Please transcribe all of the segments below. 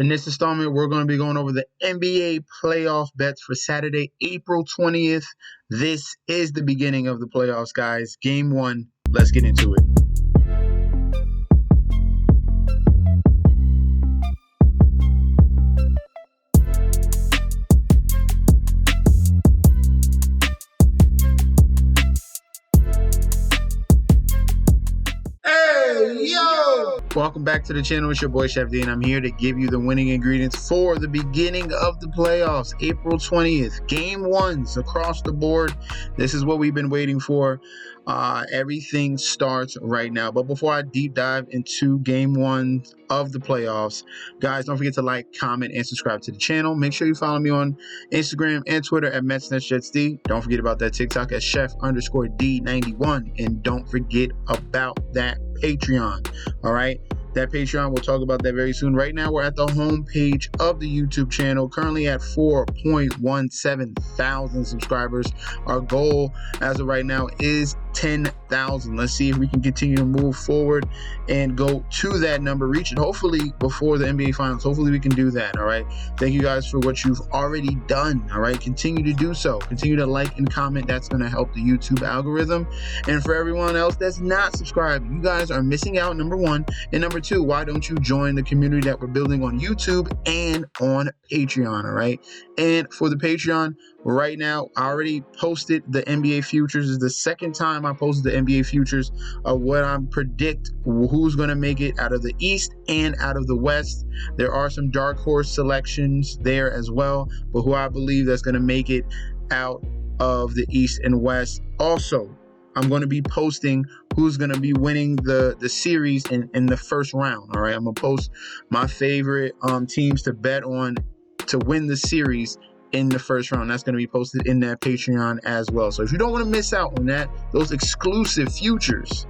In this installment, we're going to be going over the NBA playoff bets for Saturday, April 20th. This is the beginning of the playoffs, guys. Game 1. Let's get into it. Welcome back to the channel. It's your boy Chef D, and I'm here to give you the winning ingredients for the beginning of the playoffs, April 20th. Game 1s across the board. This is what we've been waiting for. Everything starts right now. But before I deep dive into Game 1 of the playoffs, guys, don't forget to like, comment, and subscribe to the channel. Make sure you follow me on Instagram and Twitter at MetsNetsJetsD. Don't forget about that TikTok at Chef_D91. And don't forget about that Patreon. All right, that Patreon, we'll talk about that very soon. Right now, we're at the home page of the YouTube channel, currently at 4.17 thousand subscribers. Our goal as of right now is 10,000. Let's see if we can continue to move forward and go to that number, reach it hopefully before the NBA Finals. Hopefully we can do that. All right, thank you guys for what you've already done. All right, continue to do so. Continue to like and comment. That's going to help the YouTube algorithm. And for everyone else that's not subscribed, you guys are missing out, number one. And number two, why don't you join the community that we're building on YouTube and on Patreon? All right, and for the Patreon, right now, I already posted the NBA futures. This is the second time I posted the NBA futures of what I predict who's going to make it out of the East and out of the West. There are some dark horse selections there as well, but who I believe that's going to make it out of the East and West. Also, I'm going to be posting who's going to be winning the series in the first round. All right, I'm going to post my favorite teams to bet on to win the series in the first round. That's going to be posted in that Patreon as well. So if you don't want to miss out on those exclusive futures,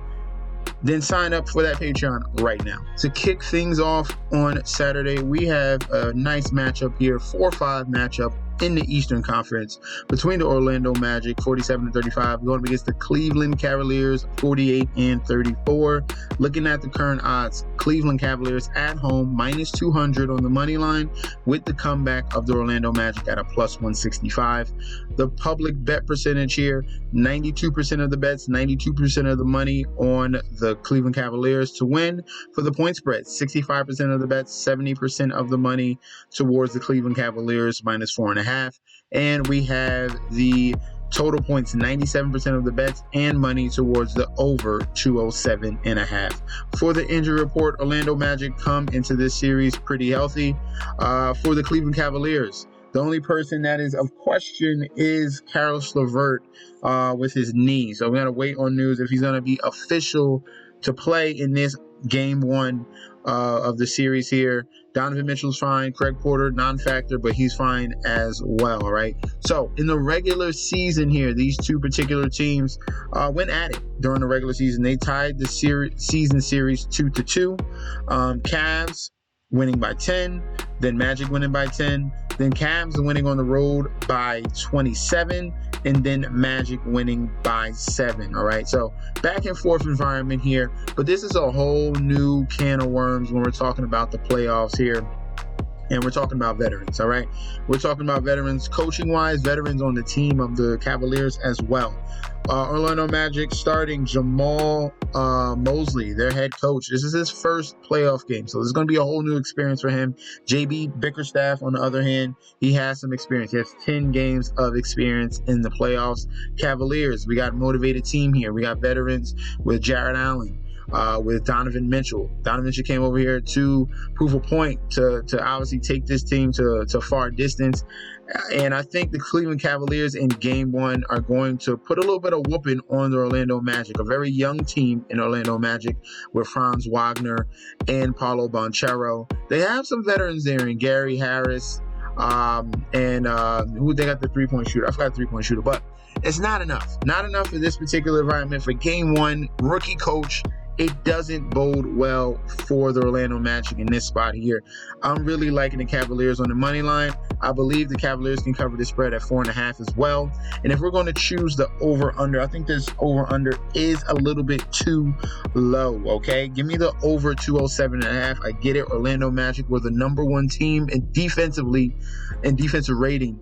then sign up for that Patreon right now. To kick things off on Saturday, we have a nice matchup here, 4-5 matchup in the Eastern Conference between the Orlando Magic, 47-35, going up against the Cleveland Cavaliers, 48-34. Looking at the current odds, Cleveland Cavaliers at home, -200 on the money line, with the comeback of the Orlando Magic at a +165. The public bet percentage here, 92% of the bets, 92% of the money on the Cleveland Cavaliers to win. For the point spread, 65% of the bets, 70% of the money towards the Cleveland Cavaliers, -4.5. And we have the total points, 97% of the bets and money towards the over 207.5. For the injury report, Orlando Magic come into this series pretty healthy. For the Cleveland Cavaliers, the only person that is of question is Caris LeVert with his knee. So we got to wait on news if he's going to be official to play in this Game 1 of the series here. Donovan Mitchell's fine. Craig Porter, non-factor, but he's fine as well, all right? So in the regular season here, these two particular teams went at it during the regular season. They tied the season series 2-2. Cavs winning by 10, then Magic winning by 10, then Cavs winning on the road by 27, and then Magic winning by 7, all right? So back and forth environment here, but this is a whole new can of worms when we're talking about the playoffs here. And we're talking about veterans, all right? We're talking about veterans coaching-wise, veterans on the team of the Cavaliers as well. Orlando Magic starting Jamal Mosley, their head coach. This is his first playoff game, so this is going to be a whole new experience for him. JB Bickerstaff, on the other hand, he has some experience. He has 10 games of experience in the playoffs. Cavaliers, we got a motivated team here. We got veterans with Jared Allen. With Donovan Mitchell. Donovan Mitchell came over here to prove a point to obviously take this team to far distance. And I think the Cleveland Cavaliers in Game 1 are going to put a little bit of whooping on the Orlando Magic, a very young team in Orlando Magic with Franz Wagner and Paolo Banchero. They have some veterans there in Gary Harris and who they got the three-point shooter. I forgot the three-point shooter, but it's not enough. Not enough for this particular environment for Game 1. Rookie coach it doesn't bode well for the Orlando Magic in this spot here. I'm really liking the Cavaliers on the money line. I believe the Cavaliers can cover the spread at 4.5 as well. And if we're going to choose the over-under, I think this over-under is a little bit too low, okay? Give me the over 207.5. I get it. Orlando Magic were the number one team in defensively and defensive rating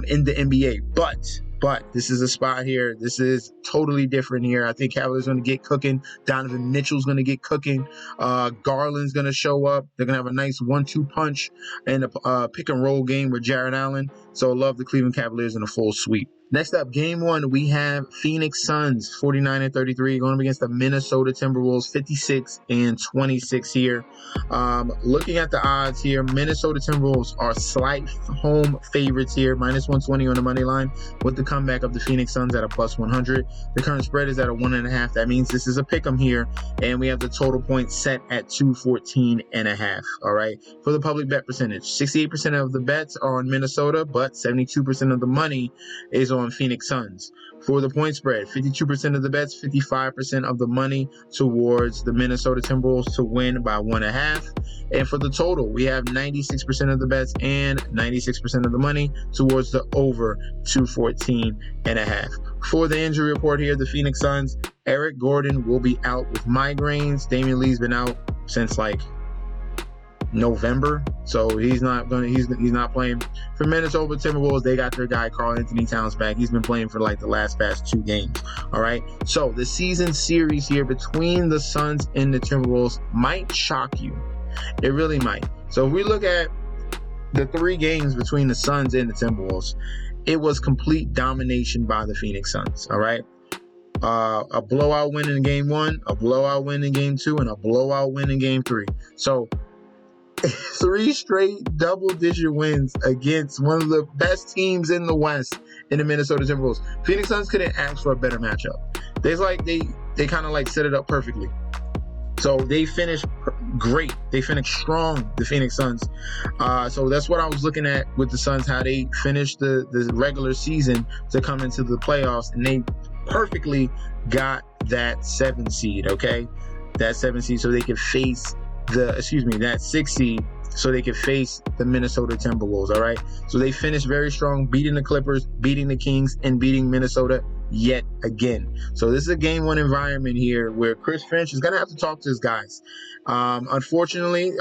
in the NBA. But this is a spot here. This is totally different here. I think Cavaliers going to get cooking. Donovan Mitchell's going to get cooking. Garland's going to show up. They're going to have a nice 1-2 punch and a pick and roll game with Jarrett Allen. So I love the Cleveland Cavaliers in a full sweep. Next up, game one, we have Phoenix Suns, 49-33, going up against the Minnesota Timberwolves, 56-26 here. Looking at the odds here, Minnesota Timberwolves are slight home favorites here, -120 on the money line, with the comeback of the Phoenix Suns at a +100. The current spread is at a 1.5. That means this is a pick 'em here, and we have the total points set at 214.5. All right. For the public bet percentage, 68% of the bets are on Minnesota, but 72% of the money is on Phoenix Suns. For the point spread, 52% of the bets, 55% of the money towards the Minnesota Timberwolves to win by 1.5. And for the total, we have 96% of the bets and 96% of the money towards the over 214.5. For the injury report here, the Phoenix Suns, Eric Gordon will be out with migraines. Damian Lee's been out since November, so he's not playing. For Minnesota Timberwolves, they got their guy Karl-Anthony Towns back. He's been playing for the past 2 games. All right, so the season series here between the Suns and the Timberwolves might shock you. It really might. So if we look at the 3 games between the Suns and the Timberwolves, it was complete domination by the Phoenix Suns. All right. A blowout win in game 1, a blowout win in game 2, and a blowout win in game 3. So 3 straight double-digit wins against one of the best teams in the West in the Minnesota Timberwolves. Phoenix Suns couldn't ask for a better matchup. They kind of set it up perfectly. So they finished great. They finished strong, the Phoenix Suns. So that's what I was looking at with the Suns, how they finished the regular season to come into the playoffs, and they perfectly got that 7 seed, okay? That 7 seed so they could face that 6 seed so they could face the Minnesota Timberwolves, all right? So they finished very strong, beating the Clippers, beating the Kings, and beating Minnesota yet again. So this is a game 1 environment here where Chris Finch is going to have to talk to his guys. Unfortunately,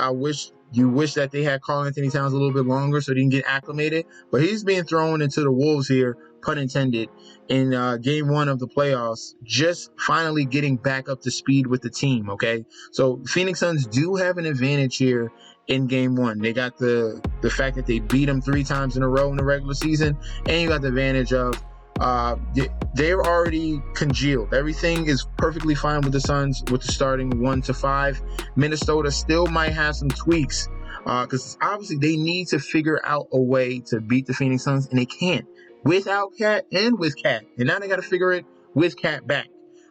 you wish that they had Karl-Anthony Towns a little bit longer so they can get acclimated, but he's being thrown into the wolves here, pun intended, in game 1 of the playoffs, just finally getting back up to speed with the team, okay? So Phoenix Suns do have an advantage here in game 1. They got the fact that they beat them 3 times in a row in the regular season, and you got the advantage of they're already congealed. Everything is perfectly fine with the Suns with the starting 1 to 5. Minnesota still might have some tweaks because obviously they need to figure out a way to beat the Phoenix Suns, and they can't without Cat and with Cat. And now they got to figure it with Cat back.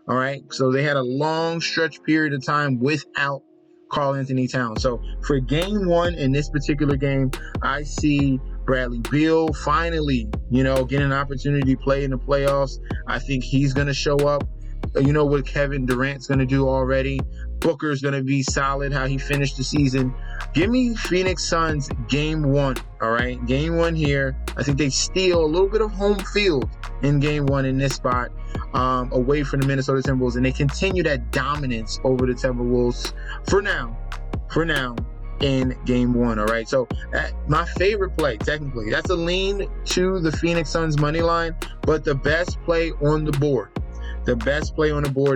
All right. So they had a long stretch period of time without Karl-Anthony Towns. So for game 1 in this particular game, I see Bradley Beal finally, getting an opportunity to play in the playoffs. I think he's going to show up. You know what Kevin Durant's going to do already. Booker's going to be solid, how he finished the season. Give me Phoenix Suns game 1, all right? Game 1 here. I think they steal a little bit of home field in game 1 in this spot away from the Minnesota Timberwolves, and they continue that dominance over the Timberwolves for now, in game 1, all right? So my favorite play, technically, that's a lean to the Phoenix Suns money line, but the best play on the board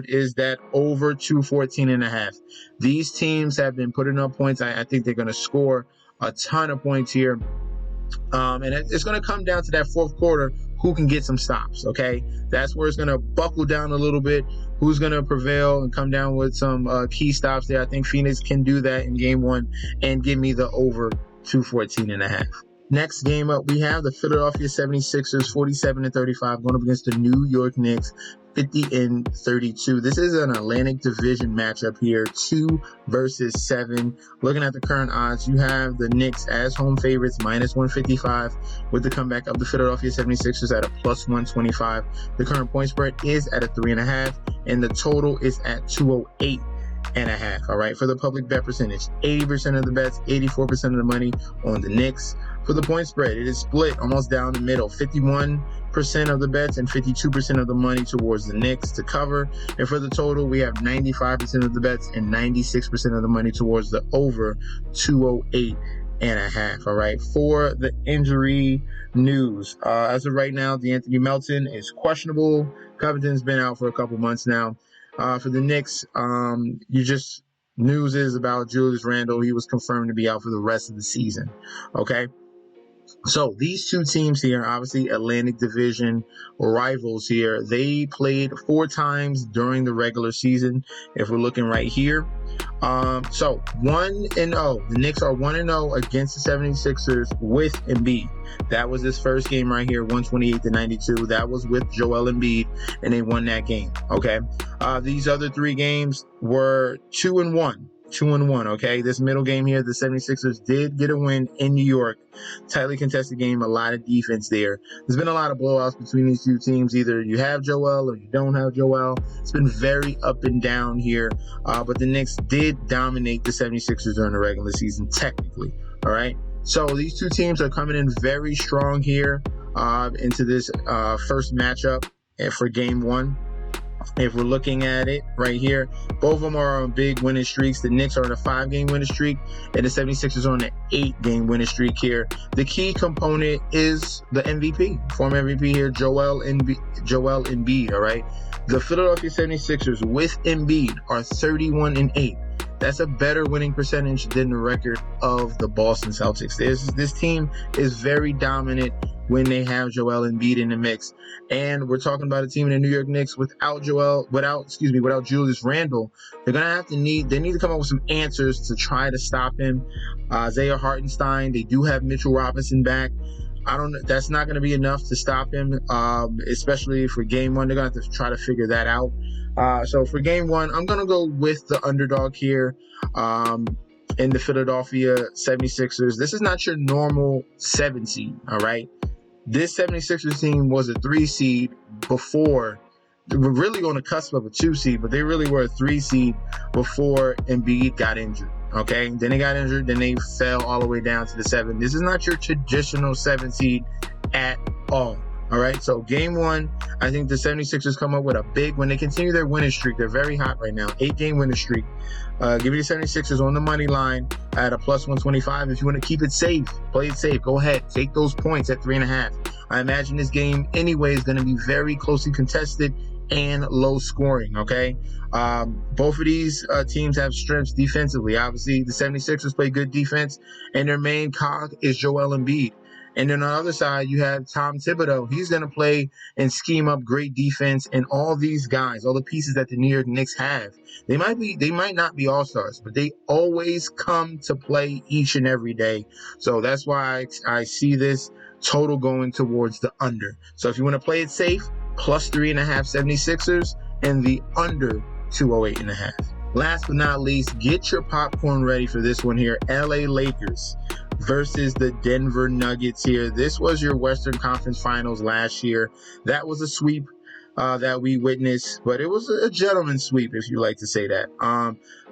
is that over 214.5. These teams have been putting up points. I think they're going to score a ton of points here. And it's going to come down to that fourth quarter, who can get some stops, okay? That's where it's going to buckle down a little bit. Who's going to prevail and come down with some key stops there. I think Phoenix can do that in game 1 and give me the over 214.5. Next game up, we have the Philadelphia 76ers, 47-35, going up against the New York Knicks, 50-32. This is an Atlantic Division matchup here, 2 versus 7. Looking at the current odds, you have the Knicks as home favorites, -155, with the comeback of the Philadelphia 76ers at a +125. The current point spread is at a 3.5, and the total is at 208. All right, for the public bet percentage, 80% of the bets, 84% of the money on the Knicks. For the point spread, it is split almost down the middle, 51% of the bets and 52% of the money towards the Knicks to cover. And for the total, we have 95% of the bets and 96% of the money towards the over 208.5. All right, for the injury news, as of right now, D'Anthony Melton is questionable. Covington's been out for a couple months now. For the Knicks, news is about Julius Randle. He was confirmed to be out for the rest of the season. Okay. So these two teams here, obviously Atlantic Division rivals here, they played 4 times during the regular season. If we're looking right here. So 1-0. The Knicks are 1-0 against the 76ers with Embiid. That was his first game right here, 128-92. That was with Joel Embiid, and they won that game. Okay. These other 3 games were 2-1. 2-1, okay? This middle game here, the 76ers did get a win in New York. Tightly contested game, a lot of defense there. There's been a lot of blowouts between these two teams. Either you have Joel or you don't have Joel. It's been very up and down here. But the Knicks did dominate the 76ers during the regular season, technically, all right? So these two teams are coming in very strong here into this first matchup for game 1. If we're looking at it right here, both of them are on big winning streaks. The Knicks are on a 5-game winning streak, and the 76ers are on an 8-game winning streak here. The key component is the MVP, former MVP here, Joel Embiid, all right? The Philadelphia 76ers with Embiid are 31-8. That's a better winning percentage than the record of the Boston Celtics. This team is very dominant when they have Joel Embiid in the mix. And we're talking about a team in the New York Knicks without Julius Randle. They need to come up with some answers to try to stop him. Isaiah Hartenstein, they do have Mitchell Robinson back. I don't know. That's not going to be enough to stop him, especially for game 1. They're going to have to try to figure that out. So for game 1, I'm going to go with the underdog here in the Philadelphia 76ers. This is not your normal 7 seed, all right? This 76ers team was a 3 seed before. They were really on the cusp of a 2 seed, but they really were a 3 seed before Embiid got injured. Okay, then they got injured, then they fell all the way down to the 7. This is not your traditional 7 seed at all. All right, so game 1, I think the 76ers come up with a big, when they continue their winning streak, they're very hot right now, 8-game winning streak. Give me the 76ers on the money line at a plus 125. If you want to keep it safe, play it safe, go ahead, take those points at 3.5. I imagine this game anyway is going to be very closely contested and low scoring, okay? Both of these teams have strengths defensively. Obviously, the 76ers play good defense, and their main cog is Joel Embiid. And then on the other side, you have Tom Thibodeau. He's going to play and scheme up great defense. And all these guys, all the pieces that the New York Knicks have, they might not be all-stars, but they always come to play each and every day. So that's why I see this total going towards the under. So if you want to play it safe, plus 3.5 76ers and the under 208.5. Last but not least, get your popcorn ready for this one here. LA Lakers versus the Denver Nuggets here. This was your Western Conference Finals last year. That was a sweep that we witnessed, but it was a gentleman's sweep, if you like to say that.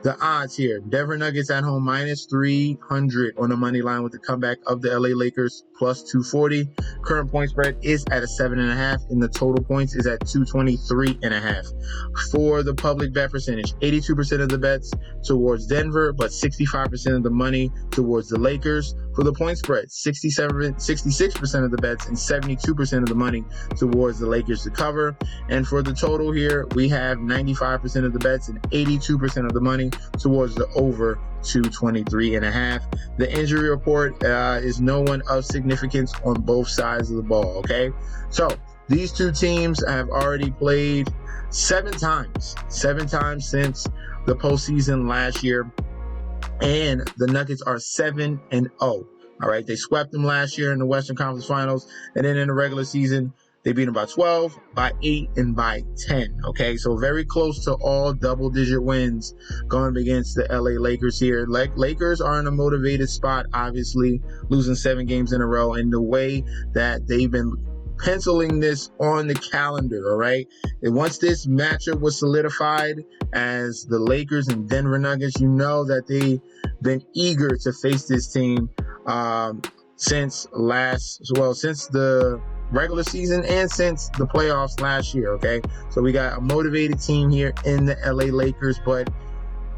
The odds here, Denver Nuggets at home minus 300 on the money line with the comeback of the LA Lakers plus 240. Current point spread is at a 7.5, and the total points is at 223.5. For the public bet percentage, 82% of the bets towards Denver, but 65% of the money towards the Lakers. For the point spread, 66% of the bets and 72% of the money towards the Lakers to cover. And for the total here, we have 95% of the bets and 82% of the money towards the over 223.5. The injury report is no one of significance on both sides of the ball, okay? So these two teams have already played 7 times since the postseason last year. And the Nuggets are 7-0. All right, they swept them last year in the Western Conference Finals, and then in the regular season, they beat them by 12, by 8, and by 10. Okay, so very close to all double-digit wins going against the LA Lakers here. Lakers are in a motivated spot, obviously, losing 7 games in a row, and the way that they've been penciling this on the calendar, all right? And once this matchup was solidified as the Lakers and Denver Nuggets, you know that they've been eager to face this team since the regular season and since the playoffs last year, okay? So we got a motivated team here in the LA Lakers, but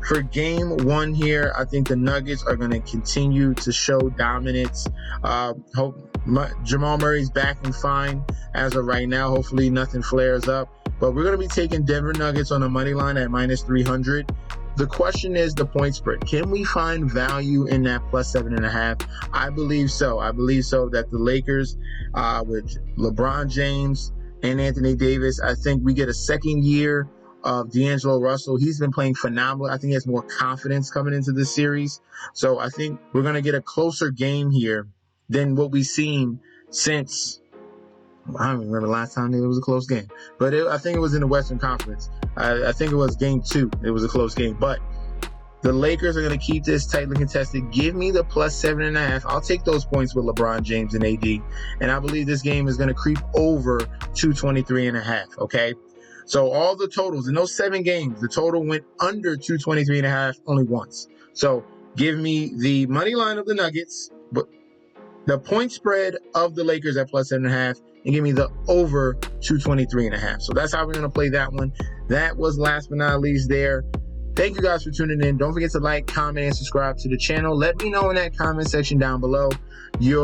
for game one here, I think the Nuggets are going to continue to show dominance. Jamal Murray's back and fine as of right now. Hopefully nothing flares up. But we're going to be taking Denver Nuggets on the money line at minus 300. The question is the point spread. Can we find value in that plus 7.5? I believe so. I believe so that the Lakers with LeBron James and Anthony Davis, I think we get a second year of D'Angelo Russell. He's been playing phenomenal. I think he has more confidence coming into this series. So I think we're going to get a closer game here than what we've seen since, I don't remember the last time it was a close game. But I think it was in the Western Conference. I think it was game 2. It was a close game. But the Lakers are going to keep this tightly contested. Give me the plus 7.5. I'll take those points with LeBron James and AD. And I believe this game is going to creep over 223.5, okay? So all the totals in those 7 games, the total went under 223.5 only once. So give me the money line of the Nuggets, but the point spread of the Lakers at plus 7.5, and give me the over 223.5. So that's how we're going to play that one. That was last but not least there. Thank you guys for tuning in. Don't forget to like, comment, and subscribe to the channel. Let me know in that comment section down below your